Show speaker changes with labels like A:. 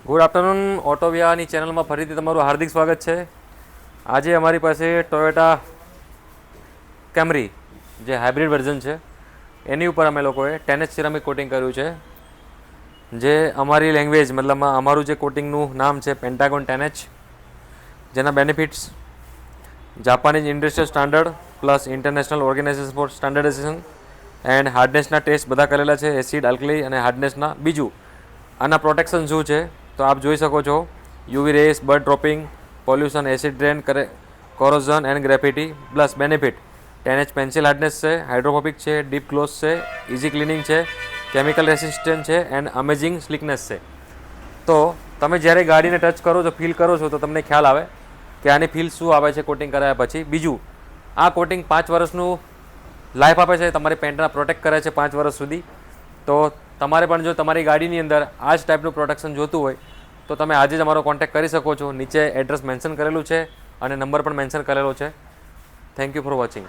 A: Good afternoon. ઓટોવિયાની ચેનલમાં ફરીથી તમારું હાર્દિક સ્વાગત છે. આજે અમારી પાસે ટોયોટા કેમરી જે હાઇબ્રિડ વર્ઝન છે એની ઉપર અમે લોકોએ 10H સિરામિક કોટિંગ કર્યું છે. જે અમારી લેંગ્વેજ મતલબમાં અમારું જે કોટિંગનું નામ છે પેન્ટાગોન 10H, જેના benefits Japanese industrial standard plus international organisation for standardisation and હાર્ડનેસના ટેસ્ટ બધા કરેલા છે, એસિડ, આલ્કલી અને હાર્ડનેસના. બીજું આના પ્રોટેક્શન શું છે તો આપ જોઈ શકો છો. UV rays, bird dropping, pollution, acid rain, corrosion and graffiti. Plus benefit 10H pencil hardness છે, હાઇડ્રોફોબિક છે, ડીપ ક્લોઝ છે, ઇઝી ક્લિનિંગ છે, કેમિકલ રેસિસ્ટન્ટ છે એન્ડ અમેઝિંગ સ્લિકનેસ છે. તો તમે જ્યારે ગાડીને ટચ કરો છો, ફીલ કરો છો તો તમને ખ્યાલ આવે કે આની ફીલ શું આવે છે કોટિંગ કરાયા પછી. બીજું આ કોટિંગ 5 વર્ષનું લાઈફ આપે છે, તમારી પેન્ટના પ્રોટેક્ટ કરે છે 5 વર્ષ સુધી. તો તમારે પણ જો તમારી ગાડીની અંદર આ જ ટાઈપનું પ્રોટેક્શન જોતું હોય તો તમે આજે જ અમારો કોન્ટેક્ટ કરી શકો છો. નીચે એડ્રેસ મેન્શન કરેલું છે અને નંબર પણ મેન્શન કરેલો છે. Thank you for watching.